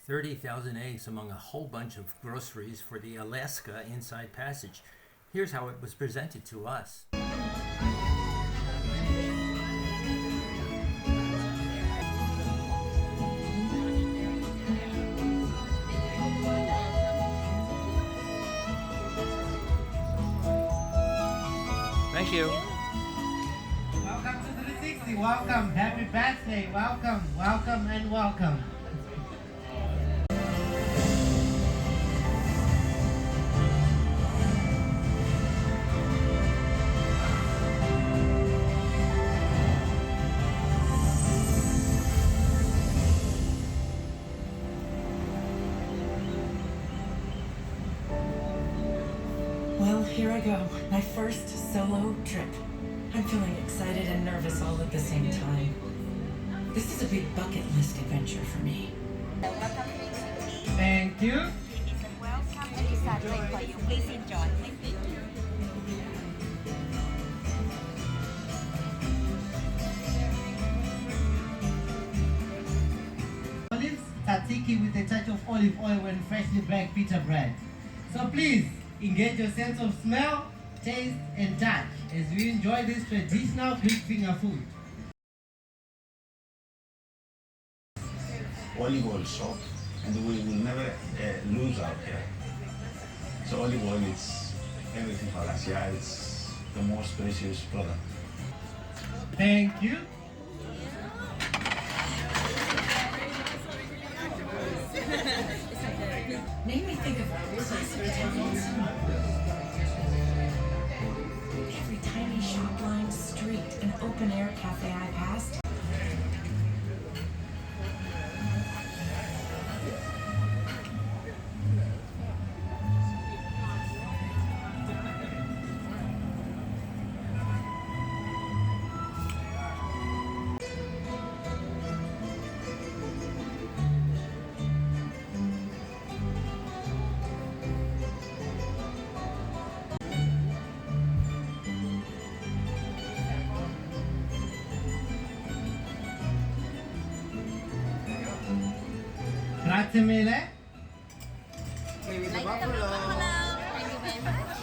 30,000 eggs among a whole bunch of groceries for the Alaska Inside Passage. Here's how it was presented to us. Thank you. Welcome to 360. Welcome. Happy birthday. Welcome. Welcome and welcome. Well, here I go. My first solo trip. I'm feeling excited and nervous all at the same time. This is a big bucket list adventure for me. Thank you. Welcome to this trip for you. Please enjoy. Thank you. Olives, tzatziki with a touch of olive oil and freshly baked pita bread. So please, engage your sense of smell, taste and touch as we enjoy this traditional big finger food. Olive oil shop, and we will never lose out here. So olive oil is everything for us. Yeah, it's the most precious product. Thank you. Made me think of classic towns. Every tiny shop-lined street and open-air cafe I passed. Grazie mille. Thank you very much.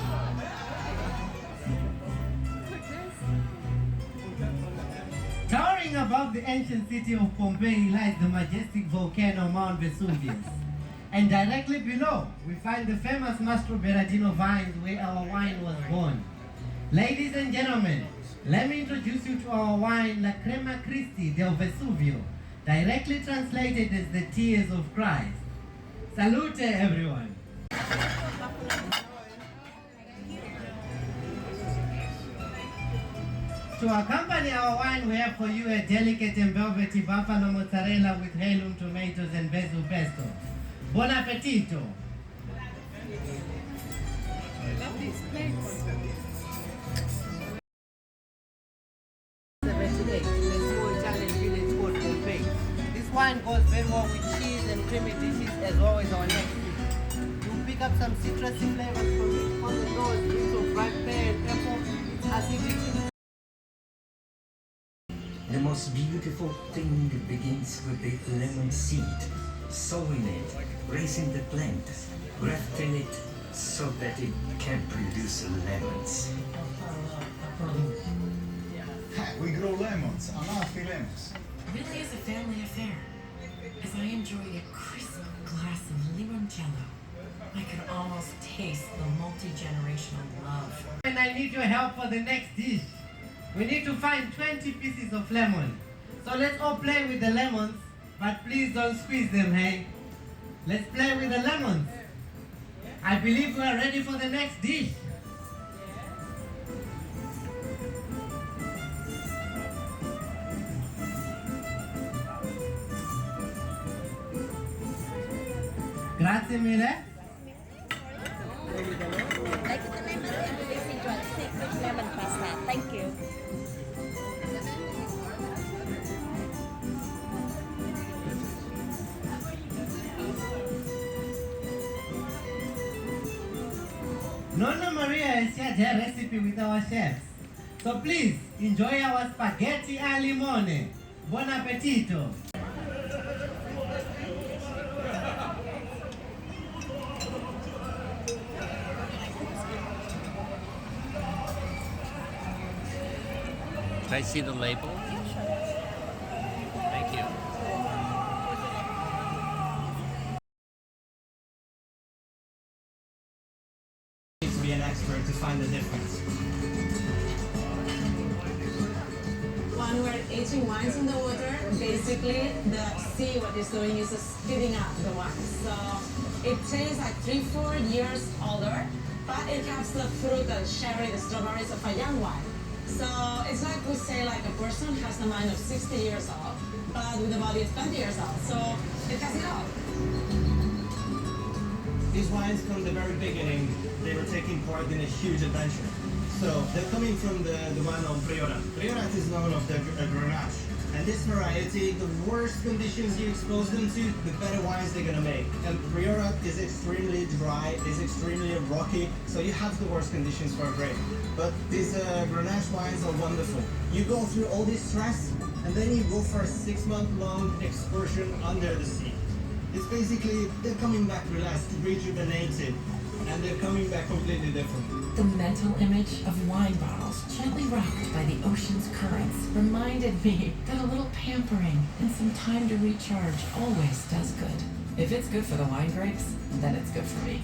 Towering above the ancient city of Pompeii lies the majestic volcano Mount Vesuvius. And directly below, we find the famous Mastro Berardino vines where our wine was born. Ladies and gentlemen, let me introduce you to our wine, La Crema Christi del Vesuvio, directly translated as the tears of Christ. Salute, everyone. To accompany our wine, we have for you a delicate and velvety buffalo mozzarella with heirloom tomatoes and basil pesto. Buon appetito! I love these plates. This wine goes very well with cheese and creamy dishes as well as our next dish. You'll pick up some citrusy flavors from it on the nose, hints of ripe pear and apple. It's acidic. The most beautiful thing begins with the lemon seed, sowing it, raising the plant, grafting it so that it can produce lemons. We grow lemons, Amalfi lemons. Really is a family affair. As I enjoy a crisp glass of limoncello, I could almost taste the multi-generational love. And I need your help for the next dish. We need to find 20 pieces of lemon. So let's all play with the lemons, but please don't squeeze them, hey? Let's play with the lemons. I believe we are ready for the next dish. Grazie mille. Like the lemon and please enjoy 6 lemon pasta. Thank you. Nonna Maria has shared her recipe with our chefs. So please, enjoy our spaghetti al limone. Buon appetito! Could I see the label? Thank you. To be an expert to find the difference. When we're aging wines in the water, basically the sea, what it's doing is speeding up the wine. So it tastes like 3-4 years older, but it has the fruit, the cherry, the strawberries of a young wine. So it's like we say like a person has the mind of 60 years old, but with the body of 20 years old. So it has it all. These wines from the very beginning, they were taking part in a huge adventure. So they're coming from the one on Priorat. Priorat is known of the Grenache. And this variety, the worse conditions you expose them to, the better wines they're gonna make. And Priorat is extremely dry, is extremely rocky, so you have the worst conditions for a grape. But these Grenache wines are wonderful. You go through all this stress, and then you go for a 6-month-long excursion under the sea. It's basically, they're coming back relaxed, rejuvenated, and they're coming back completely different. The mental image of wine bottles gently rocked by the ocean's currents reminded me that a little pampering and some time to recharge always does good. If it's good for the wine grapes, then it's good for me.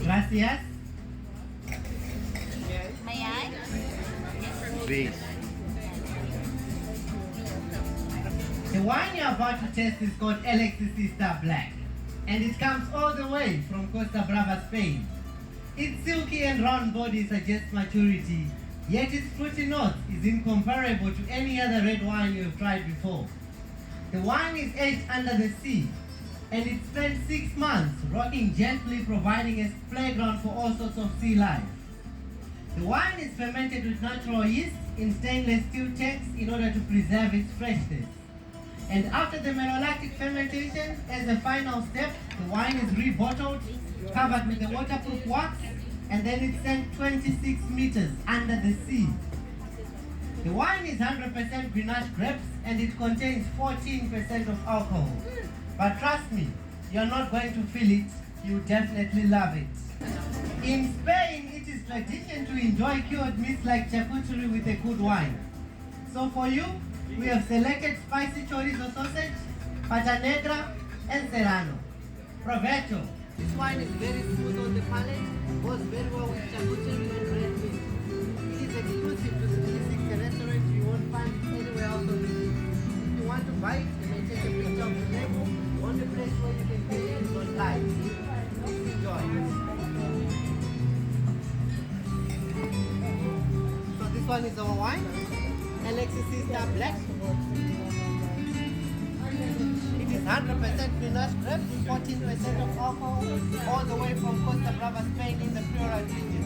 Gracias. May I? Please. The wine you're about to taste is called Alexicista Black, and it comes all the way from Costa Brava, Spain. Its silky and round body suggests maturity, yet its fruity note is incomparable to any other red wine you have tried before. The wine is aged under the sea, and it spent 6 months rocking gently, providing a playground for all sorts of sea life. The wine is fermented with natural yeast in stainless steel tanks in order to preserve its freshness. And after the malolactic fermentation, as a final step, the wine is rebottled, covered with a waterproof wax, and then it's sent 26 meters under the sea. The wine is 100% Grenache grapes, and it contains 14% of alcohol. But trust me, you're not going to feel it, you definitely love it. In Spain, it is tradition to enjoy cured meats like charcuterie with a good wine. So for you, we have selected spicy chorizo sausage, pata negra, and serrano. Provecho. This wine is very smooth on the palate, goes very well with charcuterie and red meat. It is exclusive to the 360 restaurant, you won't find it anywhere else on the sea. If you want to buy it, you may take a picture of the label. Only place where you can pay is online. Enjoy. So this one is our wine, Alexicista Black. It is 100% Grenache grapes, 14% of alcohol, all the way from Costa Brava, Spain in the Priorat region.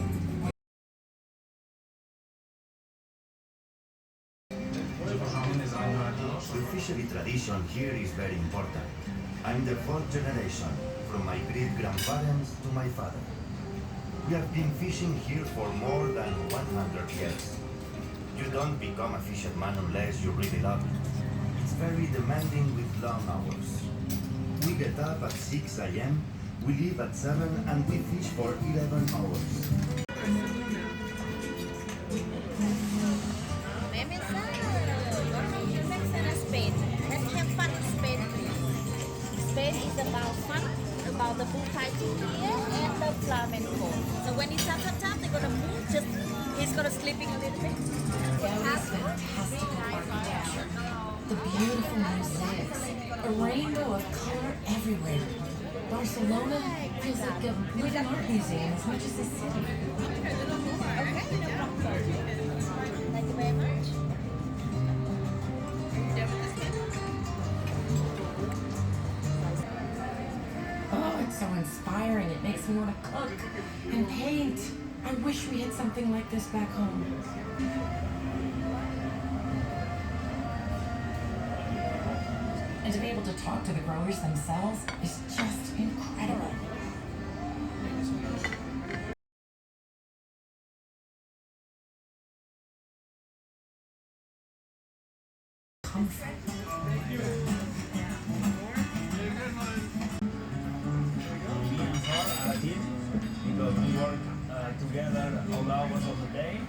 The fishery tradition here is very important. I'm the fourth generation, from my great-grandparents to my father. We have been fishing here for more than 100 years. You don't become a fisherman unless you really love it. It's very demanding with long hours. We get up at 6 a.m., we leave at 7, and we fish for 11 hours. Spain. Let's have fun in Spain, please. Spain is about fun, about the bullfighting here and the flamenco. So when it's up on top, they're gonna move. He's gonna sleeping a little bit. Gaudi's fantastic architecture, the beautiful mosaics, a rainbow of color everywhere. Barcelona feels like a living art museum as much as a city. Okay, no problem. Thank you very much. Oh, it's so inspiring. It makes me want to cook and paint. I wish we had something like this back home. And to be able to talk to the growers themselves is just incredible. Because we work together all hours of the day,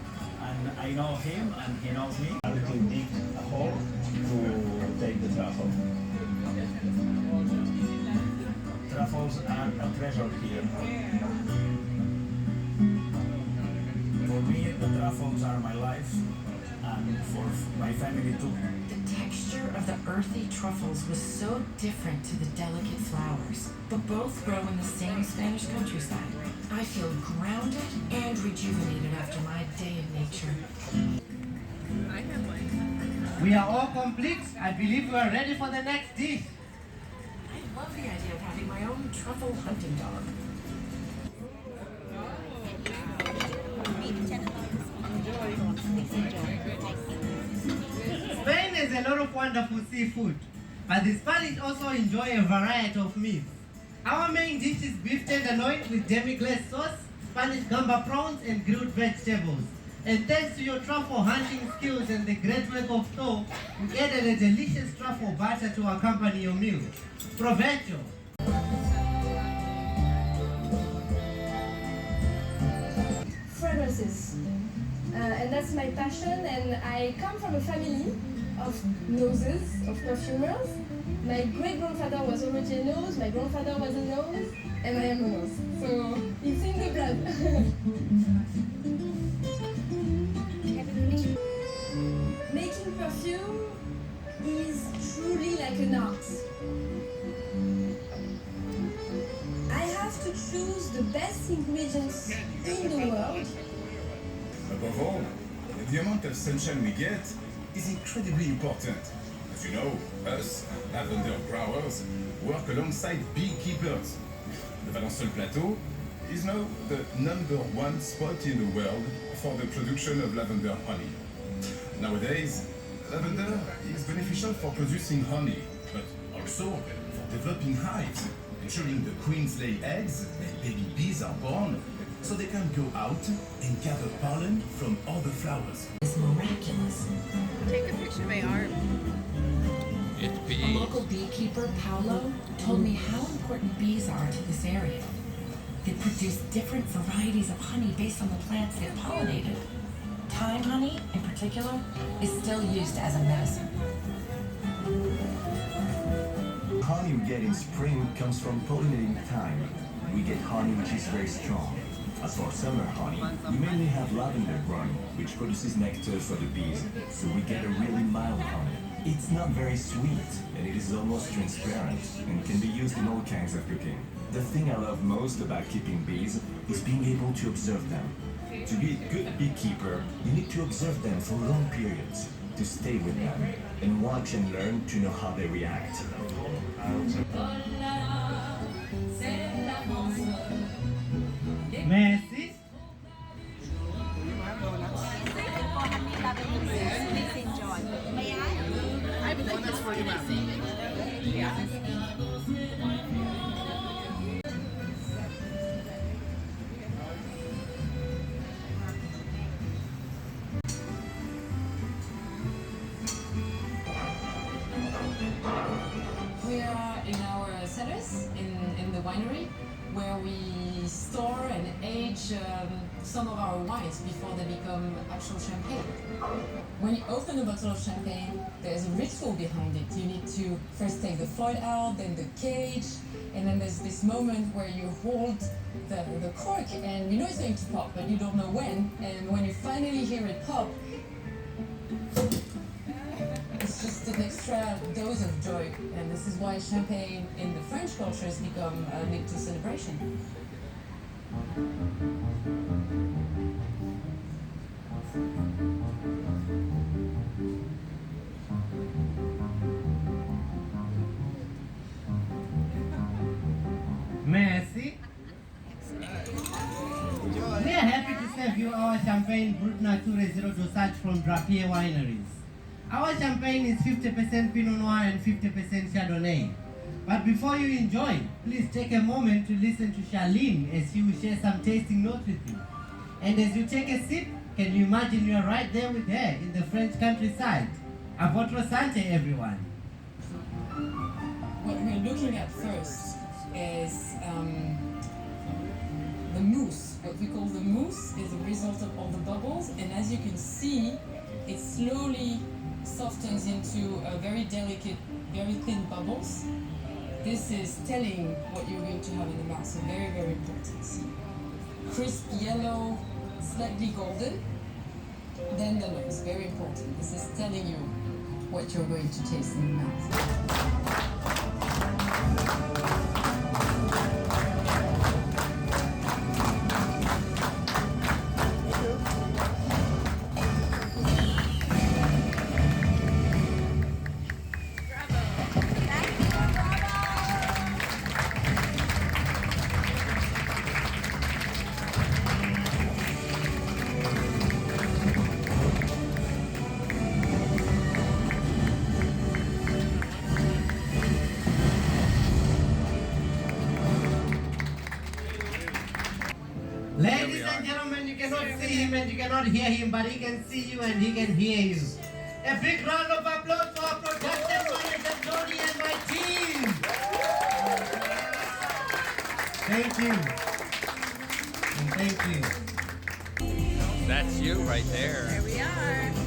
and I know him and he knows me. I have to dig a hole to take the truffle. Truffles are a treasure here. For me, the truffles are my life, and for my family too. The texture of the earthy truffles was so different to the delicate flowers, but both grow in the same Spanish countryside. I feel grounded and rejuvenated after my day in nature. I have one. We are all complete. I believe we are ready for the next dish. I love the idea of having my own truffle hunting dog. Spain has a lot of wonderful seafood, but the Spanish also enjoy a variety of meats. Our main dish is beef tenderloin with demi-glace sauce, Spanish gamba prawns, and grilled vegetables. And thanks to your truffle hunting skills and the great work of Thor, we added a delicious truffle butter to accompany your meal. Provecho! Fragrances. And that's my passion, and I come from a family of noses, of perfumers. My great-grandfather was already a nose, my grandfather was a nose, and I am a nose. So it's in the blood. Making perfume is truly like an art. I have to choose the best ingredients in the world. Above all, the amount of sunshine we get is incredibly important. As you know, us, lavender growers, work alongside beekeepers. The Valençol Plateau is now the #1 spot in the world for the production of lavender honey. Nowadays, lavender is beneficial for producing honey, but also for developing hives, ensuring the queens lay eggs and baby bees are born, so they can go out and gather pollen from other flowers. It's miraculous. Take a picture of my arm. It's A bees. local beekeeper, Paolo, told me how important bees are to this area. They produce different varieties of honey based on the plants they've pollinated. Thyme honey, in particular, is still used as a medicine. Honey we get in spring comes from pollinating thyme. We get honey which is very strong. As for summer honey, we mainly have lavender growing, which produces nectar for the bees, so we get a really mild honey. It's not very sweet, and it is almost transparent, and can be used in all kinds of cooking. The thing I love most about keeping bees is being able to observe them. To be a good beekeeper, you need to observe them for long periods, to stay with them, and watch and learn to know how they react. Merci. Please enjoy. May I? I would like this for you, ma'am. Yeah. We are in our cellars in the winery, where we store and age some of our wines before they become actual champagne. When you open a bottle of champagne, there's a ritual behind it. You need to first take the foil out, then the cage, and then there's this moment where you hold the cork and you know it's going to pop, but you don't know when. And when you finally hear it pop, it's just an extra dose of joy, and this is why champagne in the French culture has become linked to celebration. Merci. We are happy to serve you our champagne Brut Nature Zero Dosage from Drapier Wineries. Our champagne is 50% Pinot Noir and 50% Chardonnay. But before you enjoy, please take a moment to listen to Charlene as she will share some tasting notes with you. And as you take a sip, can you imagine you are right there with her in the French countryside? A votre sante, everyone. What we're looking at first is the mousse. What we call the mousse is the result of all the bubbles, and as you can see, it slowly softens into a very delicate, very thin bubbles. This is telling what you're going to have in the mouth, so very, very important. Crisp yellow, slightly golden. Then the nose, very important. This is telling you what you're going to taste in your mouth. Ladies and gentlemen, you cannot see him and you cannot hear him, but he can see you and he can hear you. A big round of applause for our production manager, Tony, and my team. Thank you. And thank you. That's you right there. There we are.